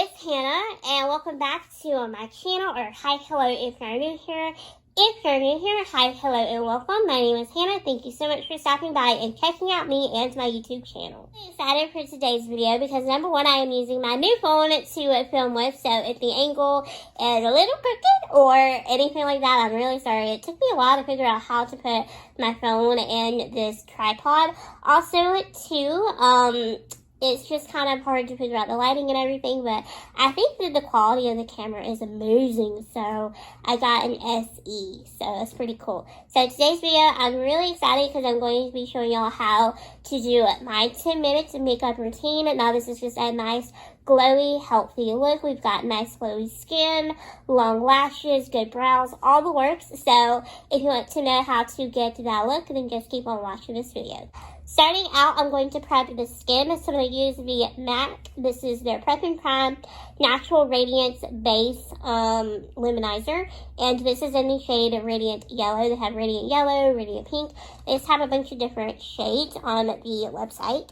it's Hannah, and welcome back to my channel, or hi, hello if you're new here. If you're new here, hi, hello, and welcome. My name is Hannah. Thank you so much for stopping by and checking out me and my YouTube channel. I'm excited for today's video because number one, I am using my new phone to film with, so if the angle is a little crooked or anything like that, I'm really sorry. It took me a while to figure out how to put my phone in this tripod. Also, too, it's just kind of hard to figure out the lighting and everything, but I think that the quality of the camera is amazing, so I got an SE, so it's pretty cool. So today's video, I'm really excited because I'm going to be showing y'all how to do my 10 minutes makeup routine. Now this is just a nice glowy, healthy look. We've got nice glowy skin, long lashes, good brows, all the works. So if you want to know how to get to that look, then just keep on watching this video. Starting out, I'm going to prep the skin. So I'm going to use the MAC. This is their Prep and Prime Natural Radiance Base Luminizer. And this is in the shade Radiant Yellow. They have Radiant Yellow, Radiant Pink. They just have a bunch of different shades on the website.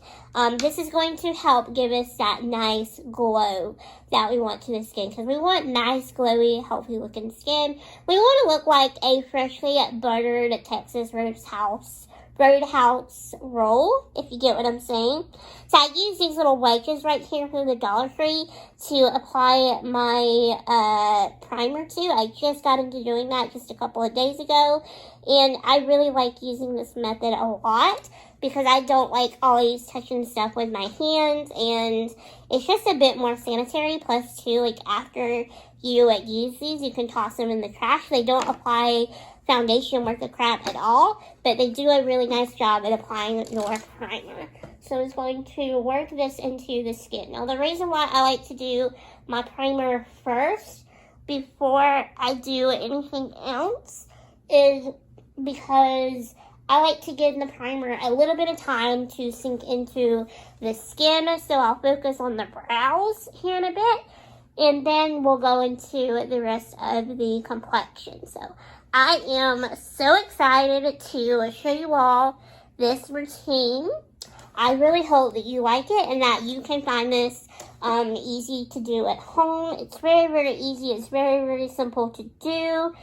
This is going to help give us that nice glow that we want to the skin. Because we want nice, glowy, healthy looking skin. We want to look like a freshly buttered Texas Roadhouse roll, if you get what I'm saying. So I use these little wedges right here from the Dollar Tree to apply my primer to. I just got into doing that just a couple of days ago, and I really like using this method a lot because I don't like always touching stuff with my hands, and it's just a bit more sanitary. Plus, too, like after you use these, you can toss them in the trash. They don't apply foundation worth of crap at all, but they do a really nice job at applying your primer. So I'm going to work this into the skin. Now the reason why I like to do my primer first before I do anything else is because I like to give the primer a little bit of time to sink into the skin. So I'll focus on the brows here in a bit, and then we'll go into the rest of the complexion. So I am so excited to show you all this routine. I really hope that you like it and that you can find this easy to do at home. It's very, very easy. It's very, very simple to do.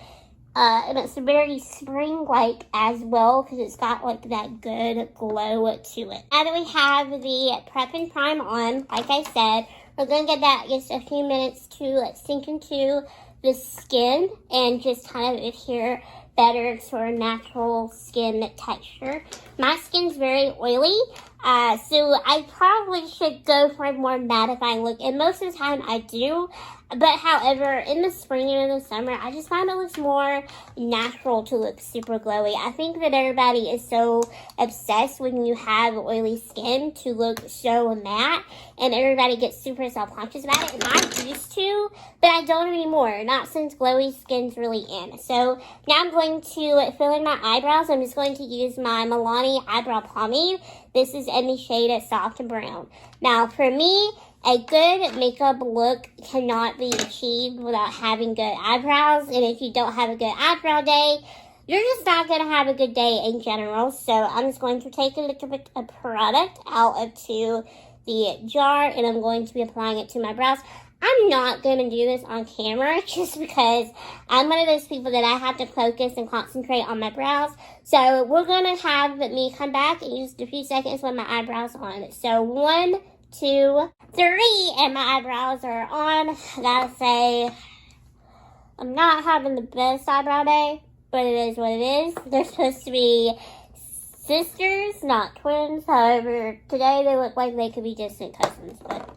And it's very spring-like as well because it's got like that good glow to it. Now that we have the Prep and Prime on, like I said, we're going to get that just a few minutes to sink into the skin and just kind of adhere better to our natural skin texture. My skin's very oily, so I probably should go for a more mattifying look, and most of the time I do. But however, in the spring and in the summer, I just find it looks more natural to look super glowy. I think that everybody is so obsessed when you have oily skin to look so matte, and everybody gets super self-conscious about it. And I used to, but I don't anymore. Not since glowy skin's really in. So now I'm going to fill in my eyebrows. I'm just going to use my Milani eyebrow pomade. This is in the shade Soft Brown. Now for me, a good makeup look cannot be achieved without having good eyebrows. And if you don't have a good eyebrow day, you're just not going to have a good day in general. So I'm just going to take a little bit of product out of the jar, and I'm going to be applying it to my brows. I'm not going to do this on camera just because I'm one of those people that I have to focus and concentrate on my brows. So we're going to have me come back in just a few seconds with my eyebrows on. So 1, 2, 3, and my eyebrows are on. I gotta say, I'm not having the best eyebrow day, but it is what it is. They're supposed to be sisters, not twins. However, today they look like they could be distant cousins, but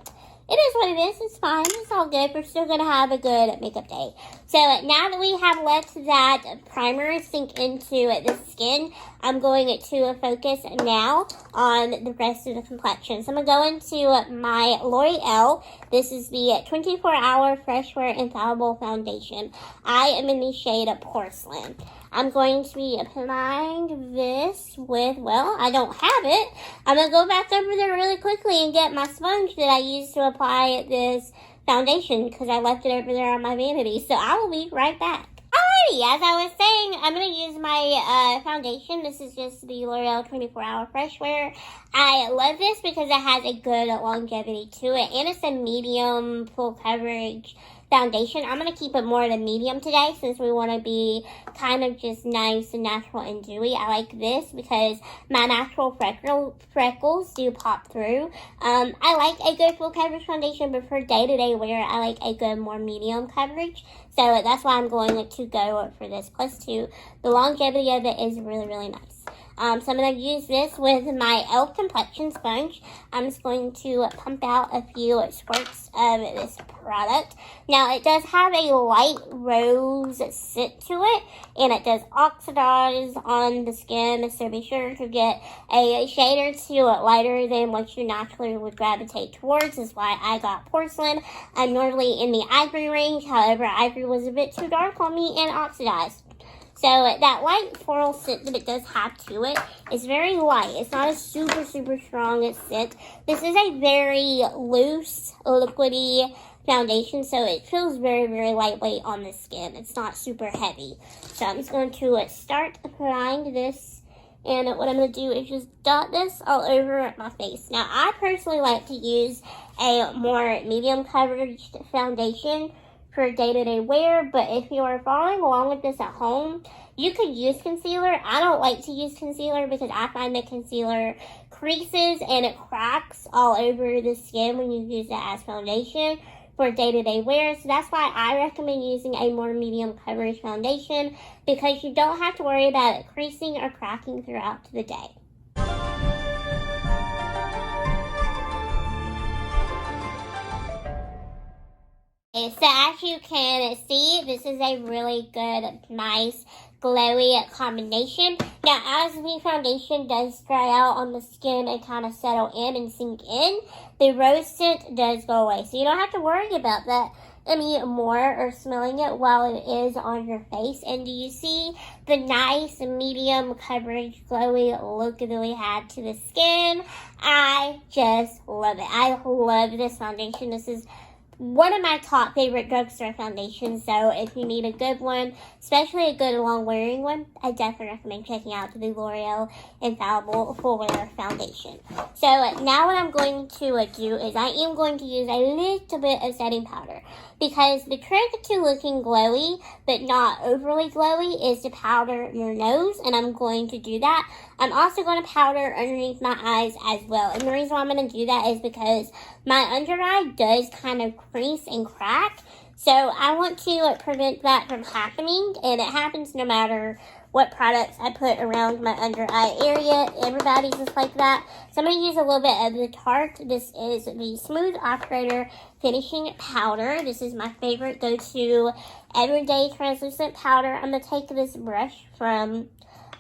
it is what it is. It's fine. It's all good. We're still going to have a good makeup day. So now that we have let that primer sink into the skin, I'm going to focus now on the rest of the complexion. So I'm going to go into my L'Oreal. This is the 24-Hour Fresh Wear Infallible Foundation. I am in the shade Porcelain. I'm going to be applying this with, well, I don't have it. I'm going to go back over there really quickly and get my sponge that I used to apply this foundation because I left it over there on my vanity. So I will be right back. Alrighty, as I was saying, I'm going to use my foundation. This is just the L'Oreal 24-Hour Fresh Wear. I love this because it has a good longevity to it, and it's a medium full coverage foundation. I'm going to keep it more at a medium today since we want to be kind of just nice and natural and dewy. I like this because my natural freckles do pop through. I like a good full coverage foundation, but for day-to-day wear, I like a good more medium coverage. So that's why I'm going to go for this. Plus, too, the longevity of it is really, really nice. So I'm going to use this with my e.l.f. complexion sponge. I'm just going to pump out a few squirts of this product. Now, it does have a light rose scent to it, and it does oxidize on the skin, so be sure to get a shade or two lighter than what you naturally would gravitate towards. That's why I got porcelain. I'm normally in the ivory range, however, ivory was a bit too dark on me and oxidized. So that light floral scent that it does have to it is very light. It's not a super, super strong scent. This is a very loose, liquidy foundation, so it feels very, very lightweight on the skin. It's not super heavy. So I'm just going to start applying this, and what I'm going to do is just dot this all over my face. Now, I personally like to use a more medium coverage foundation for day-to-day wear, but if you are following along with this at home, you could use concealer. I don't like to use concealer because I find that concealer creases and it cracks all over the skin when you use it as foundation for day-to-day wear. So that's why I recommend using a more medium coverage foundation, because you don't have to worry about it creasing or cracking throughout the day. So as you can see, this is a really good, nice, glowy combination. Now, as the foundation does dry out on the skin and kind of settle in and sink in, the rose scent does go away. So you don't have to worry about that anymore or smelling it while it is on your face. And do you see the nice medium coverage glowy look that we had to the skin? I just love it. I love this foundation. This is one of my top favorite drugstore foundations, so if you need a good one, especially a good long wearing one, I definitely recommend checking out the L'Oreal Infallible Full Wear Foundation. So now what I'm going to do is I am going to use a little bit of setting powder, because the trick to looking glowy but not overly glowy is to powder your nose, and I'm going to do that. I'm also going to powder underneath my eyes as well, and the reason why I'm going to do that is because my under eye does kind of crease and crack, so I want to prevent that from happening, and it happens no matter what products I put around my under eye area. Everybody's just like that. So I'm going to use a little bit of the Tarte. This is the Smooth Operator Finishing Powder. This is my favorite go-to everyday translucent powder. I'm going to take this brush from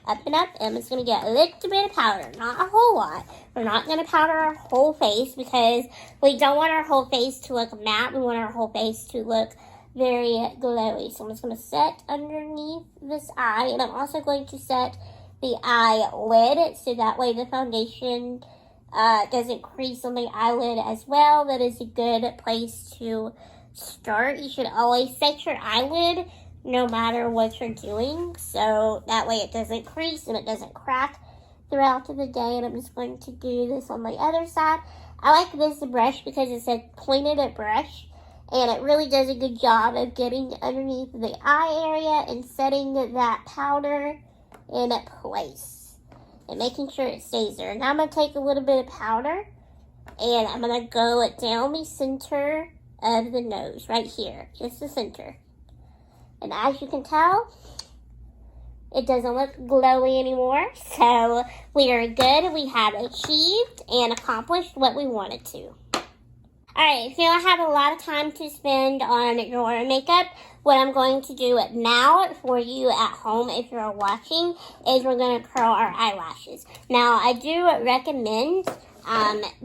Up and Up, and I'm just going to get a little bit of powder, not a whole lot. We're not going to powder our whole face because we don't want our whole face to look matte. We want our whole face to look very glowy. So I'm just going to set underneath this eye, and I'm also going to set the eyelid so that way the foundation doesn't crease on the eyelid as well. That is a good place to start. You should always set your eyelid no matter what you're doing, so that way it doesn't crease and it doesn't crack throughout the day. And I'm just going to do this on the other side. I like this brush because it's a pointed brush, and it really does a good job of getting underneath the eye area and setting that powder in place and making sure it stays there. Now I'm going to take a little bit of powder, and I'm going to go down the center of the nose right here, just the center. And as you can tell, it doesn't look glowy anymore, so we are good. We have achieved and accomplished what we wanted to. Alright, if you don't have a lot of time to spend on your makeup, what I'm going to do now for you at home if you're watching is we're going to curl our eyelashes. Now, I do recommend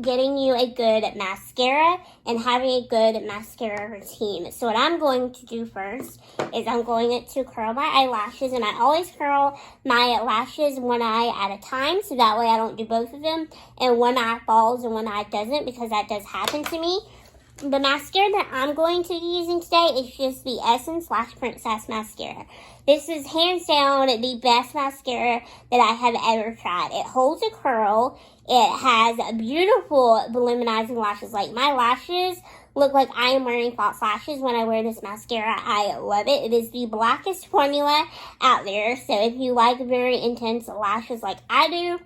getting you a good mascara and having a good mascara routine. So what I'm going to do first is I'm going to curl my eyelashes, and I always curl my lashes one eye at a time, so that way I don't do both of them and one eye falls and one eye doesn't, because that does happen to me. the mascara that I'm going to be using today is just the Essence Lash Princess Mascara. This is hands down the best mascara that I have ever tried. It holds a curl. It has beautiful voluminizing lashes. Like, my lashes look like I am wearing false lashes when I wear this mascara. I love it. It is the blackest formula out there. So if you like very intense lashes like I do,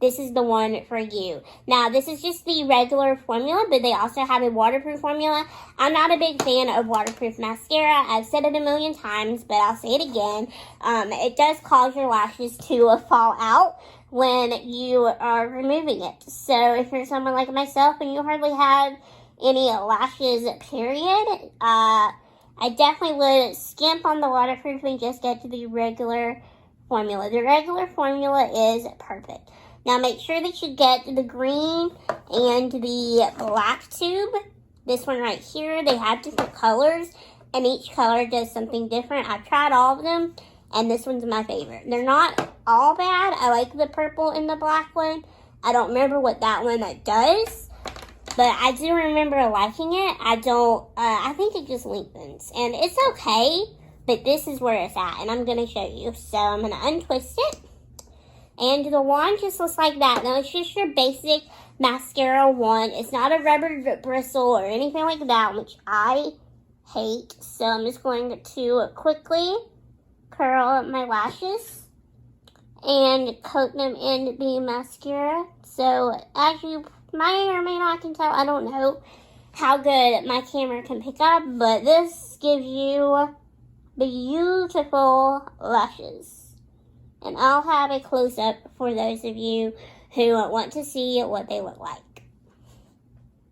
this is the one for you. Now, this is just the regular formula, but they also have a waterproof formula. I'm not a big fan of waterproof mascara. I've said it a million times, but I'll say it again. It does cause your lashes to fall out when you are removing it. So if you're someone like myself and you hardly have any lashes, period, I definitely would skimp on the waterproof and just get to the regular formula. The regular formula is perfect. Now, make sure that you get the green and the black tube. This one right here, they have different colors, and each color does something different. I've tried all of them, and this one's my favorite. They're not all bad. I like the purple and the black one. I don't remember what that one does, but I do remember liking it. I think it just lengthens, and it's okay, but this is where it's at, and I'm going to show you. So I'm going to untwist it. And the wand just looks like that. Now, it's just your basic mascara wand. It's not a rubber bristle or anything like that, which I hate. So I'm just going to quickly curl my lashes and coat them in the mascara. So as you may or may not can tell, I don't know how good my camera can pick up, but this gives you beautiful lashes. And I'll have a close-up for those of you who want to see what they look like.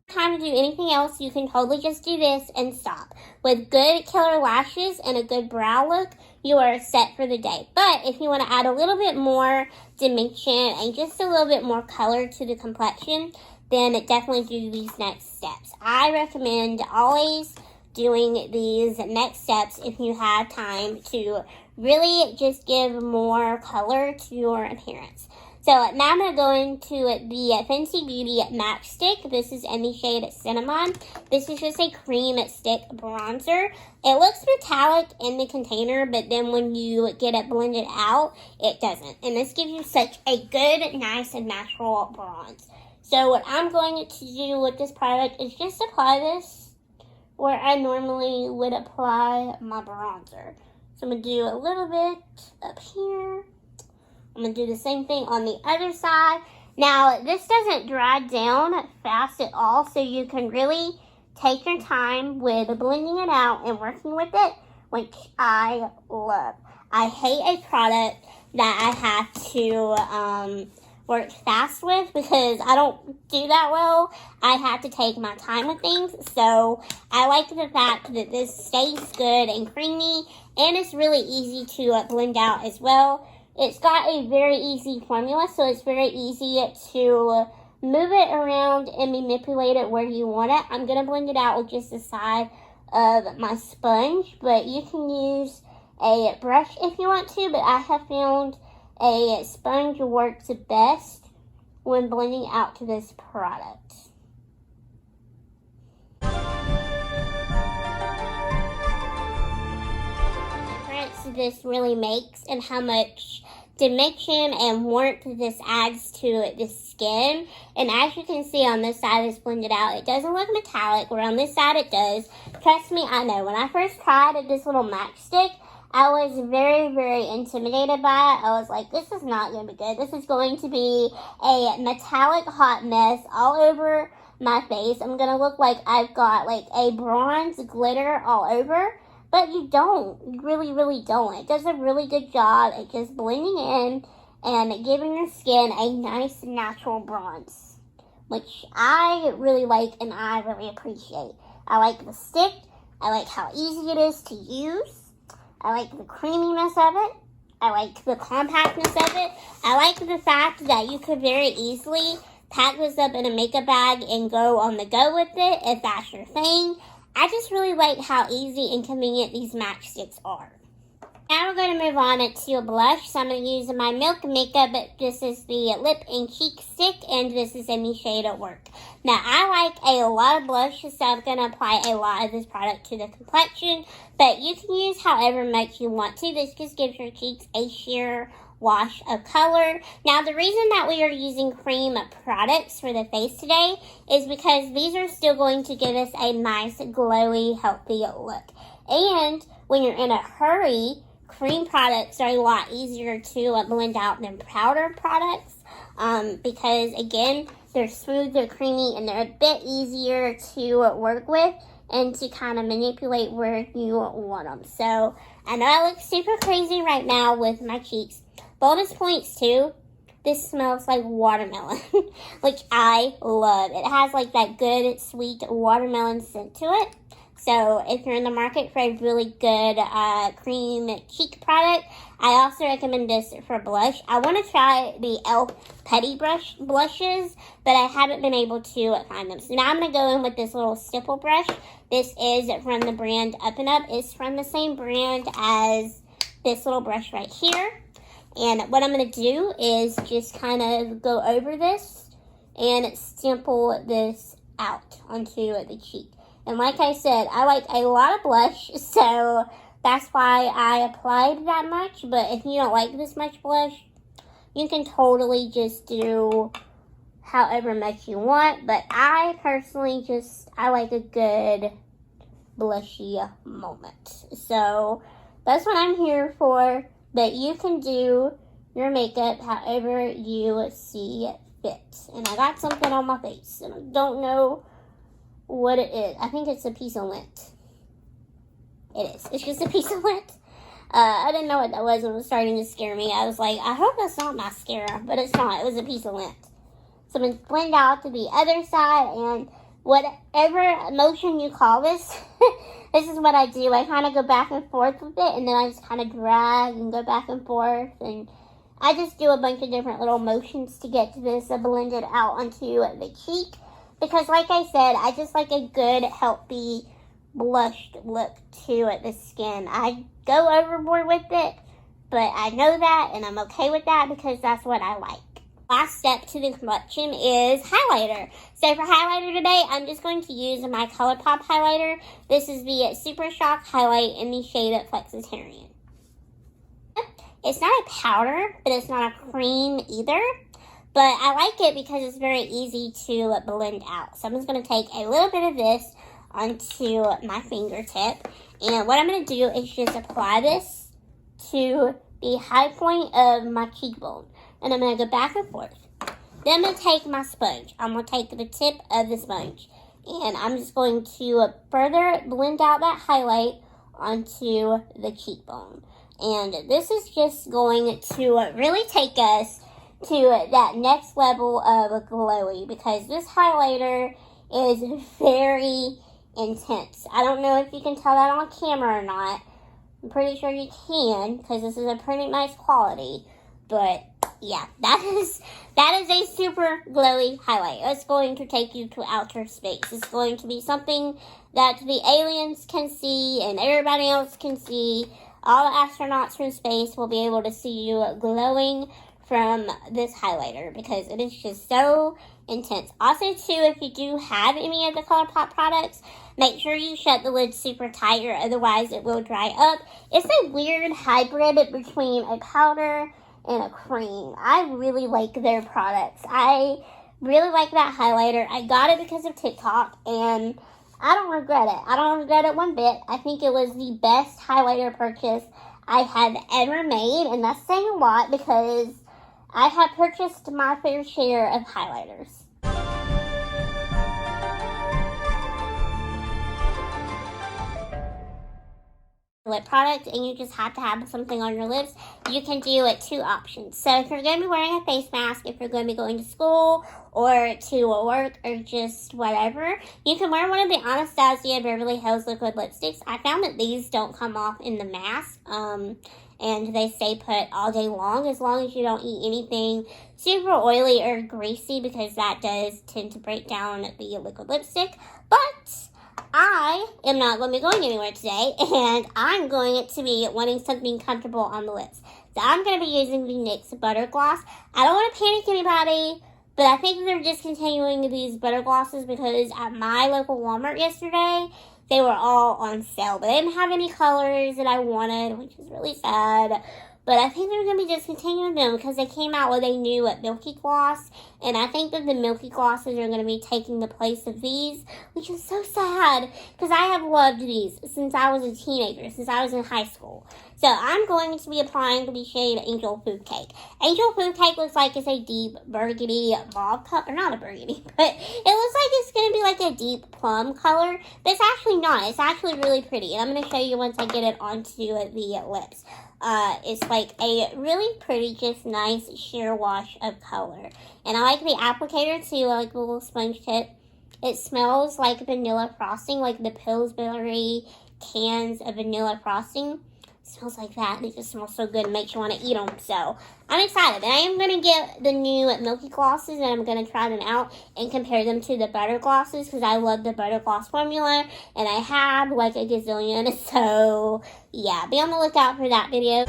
Time to do anything else, you can totally just do this and stop. With good killer lashes and a good brow look, you are set for the day. But if you want to add a little bit more dimension and just a little bit more color to the complexion, then definitely do these next steps. I recommend always doing these next steps if you have time to really just give more color to your appearance. So now I'm going to go into the Fenty Beauty Matchstick. This is in the shade Cinnamon. This is just a cream stick bronzer. It looks metallic in the container, but then when you get it blended out, it doesn't. And this gives you such a good, nice, and natural bronze. So what I'm going to do with this product is just apply this where I normally would apply my bronzer. So I'm going to do a little bit up here. I'm going to do the same thing on the other side. Now, this doesn't dry down fast at all, so you can really take your time with blending it out and working with it, which I love. I hate a product that I have to work fast with because I don't do that well. I have to take my time with things, so I like the fact that this stays good and creamy, and it's really easy to blend out as well. It's got a very easy formula, so it's very easy to move it around and manipulate it where you want it. I'm going to blend it out with just the side of my sponge, but you can use a brush if you want to, but I have found a sponge works best when blending out to this product. This really makes and how much dimension and warmth this adds to the skin. And as you can see on this side it's blended out, it doesn't look metallic, where on this side it does. Trust me, I know. When I first tried this little matchstick, I was very, very intimidated by it. I was like, this is not going to be good. This is going to be a metallic hot mess all over my face. I'm going to look like I've got like a bronze glitter all over. But you don't. You really, really don't. It does a really good job at just blending in and giving your skin a nice natural bronze, which I really like and I really appreciate. I like the stick. I like how easy it is to use. I like the creaminess of it. I like the compactness of it. I like the fact that you could very easily pack this up in a makeup bag and go on the go with it if that's your thing. I just really like how easy and convenient these matchsticks are. Now we're going to move on to a blush. So I'm going to use my Milk Makeup. This is the lip and cheek stick, and this is in the shade Work. Now, I like a lot of blush, so I'm going to apply a lot of this product to the complexion, but you can use however much you want to. This just gives your cheeks a sheer wash of color. Now, the reason that we are using cream products for the face today is because these are still going to give us a nice, glowy, healthy look. And when you're in a hurry, cream products are a lot easier to blend out than powder products because, again, they're smooth, they're creamy, and they're a bit easier to work with and to kind of manipulate where you want them. So, I know I look super crazy right now with my cheeks. Bonus points, too. This smells like watermelon, which I love. It has, like, that good, sweet watermelon scent to it. So if you're in the market for a really good cream cheek product, I also recommend this for blush. I want to try the e.l.f. Putty blushes, but I haven't been able to find them. So now I'm going to go in with this little stipple brush. This is from the brand Up & Up. It's from the same brand as this little brush right here. And what I'm going to do is just kind of go over this and stipple this out onto the cheek. And like I said, I like a lot of blush, so that's why I applied that much. But if you don't like this much blush, you can totally just do however much you want. But I personally I like a good blushy moment. So that's what I'm here for. But you can do your makeup however you see fit. And I got something on my face, and I don't know what it is. I think it's a piece of lint. It is. It's just a piece of lint. I didn't know what that was. It was starting to scare me. I was like, I hope that's not mascara, but it's not. It was a piece of lint. So I'm going to blend out to the other side, and whatever motion you call this, this is what I do. I kind of go back and forth with it, and then I just kind of drag and go back and forth, and I just do a bunch of different little motions to get to this blended out onto the cheek. Because like I said, I just like a good, healthy, blushed look to the skin. I go overboard with it, but I know that, and I'm okay with that because that's what I like. Last step to the complexion is highlighter. So for highlighter today, I'm just going to use my Colourpop highlighter. This is the Super Shock highlight in the shade Flexiterian. It's not a powder, but it's not a cream either. But I like it because it's very easy to blend out. So I'm just going to take a little bit of this onto my fingertip. And what I'm going to do is just apply this to the high point of my cheekbone. And I'm going to go back and forth. Then I'm going to take my sponge. I'm going to take the tip of the sponge. And I'm just going to further blend out that highlight onto the cheekbone. And this is just going to really take us to that next level of glowy, because this highlighter is very intense. I don't know if you can tell that on camera or not. I'm pretty sure you can, because this is a pretty nice quality. But yeah, that is a super glowy highlight. It's going to take you to outer space. It's going to be something that the aliens can see and everybody else can see. All the astronauts from space will be able to see you glowing from this highlighter because it is just so intense. Also, too, if you do have any of the Colourpop products, make sure you shut the lid super tight or otherwise it will dry up. It's a weird hybrid between a powder and a cream. I really like their products. I really like that highlighter. I got it because of TikTok, and I don't regret it. I don't regret it one bit. I think it was the best highlighter purchase I have ever made, and that's saying a lot because I have purchased my fair share of highlighters. Lip product and you just have to have something on your lips, you can do it 2 options. So if you're going to be wearing a face mask, if you're going to be going to school or to work or just whatever, you can wear one of the Anastasia Beverly Hills liquid lipsticks. I found that these don't come off in the mask and they stay put all day long as you don't eat anything super oily or greasy, because that does tend to break down the liquid lipstick. But I am not going to be going anywhere today, and I'm going to be wanting something comfortable on the lips. So I'm going to be using the NYX Butter Gloss. I don't want to panic anybody, but I think they're discontinuing these butter glosses because at my local Walmart yesterday, they were all on sale. But they didn't have any colors that I wanted, which is really sad. But I think they're going to be discontinuing them because they came out with a new Milky Gloss. And I think that the Milky Glosses are going to be taking the place of these, which is so sad because I have loved these since I was a teenager, since I was in high school. So I'm going to be applying the shade Angel Food Cake. Angel Food Cake looks like it's a deep burgundy mauve color. Or not a burgundy, but it looks like it's going to be like a deep plum color. But it's actually not. It's actually really pretty. And I'm going to show you once I get it onto the lips. It's like a really pretty, just nice sheer wash of color. And I like the applicator too. I like the little sponge tip. It smells like vanilla frosting, like the Pillsbury cans of vanilla frosting. It smells like that, and it just smells so good and makes you want to eat them. So I'm excited. And I am going to get the new Milky Glosses, and I'm going to try them out and compare them to the Butter Glosses because I love the Butter Gloss formula, and I have like a gazillion. So yeah, be on the lookout for that video.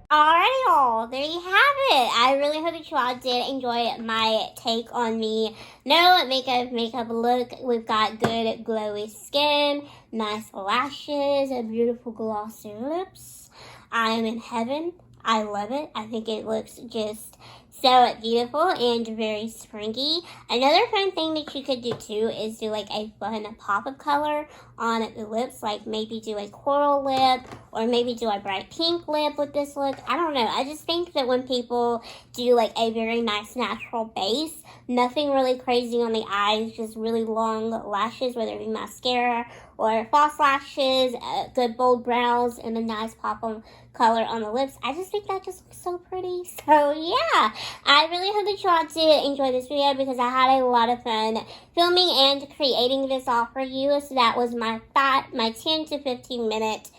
Alrighty, y'all, there you have it. I really hope that you all did enjoy my take on the no makeup look. We've got good glowy skin, nice lashes, a beautiful glossy lips. I am in heaven. I love it. I think it looks just so beautiful and very springy. Another fun thing that you could do too is do like a fun pop of color on the lips, like maybe do a coral lip or maybe do a bright pink lip with this look. I don't know. I just think that when people do like a very nice natural base, nothing really crazy on the eyes, just really long lashes, whether it be mascara or false lashes, good bold brows, and a nice pop of color on the lips. I just think that just looks so pretty. So yeah, I really hope that you all did enjoy this video because I had a lot of fun filming and creating this all for you. So that was my 10 to 15 minute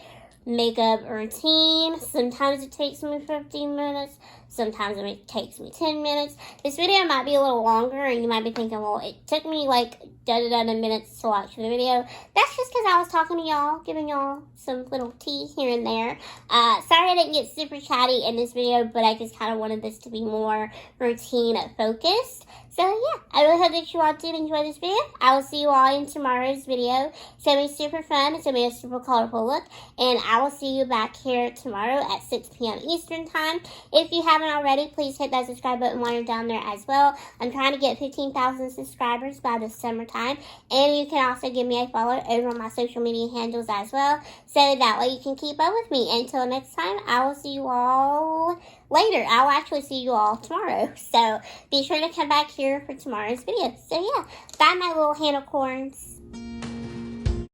makeup routine. Sometimes it takes me 15 minutes. Sometimes it takes me 10 minutes. This video might be a little longer and you might be thinking, well, it took me like minutes to watch the video. That's just because I was talking to y'all, giving y'all some little tea here and there. Sorry I didn't get super chatty in this video, but I just kind of wanted this to be more routine focused. So yeah, I really hope that you all did enjoy this video. I will see you all in tomorrow's video. It's going to be super fun. It's going to be a super colorful look. And I will see you back here tomorrow at 6 p.m. Eastern time. If you haven't already, please hit that subscribe button while you're down there as well. I'm trying to get 15,000 subscribers by the summertime. And you can also give me a follow over on my social media handles as well. So that way you can keep up with me. Until next time, I will see you all later. I'll actually see you all tomorrow. So be sure to come back here for tomorrow's video. So yeah, bye my little Hannah corns.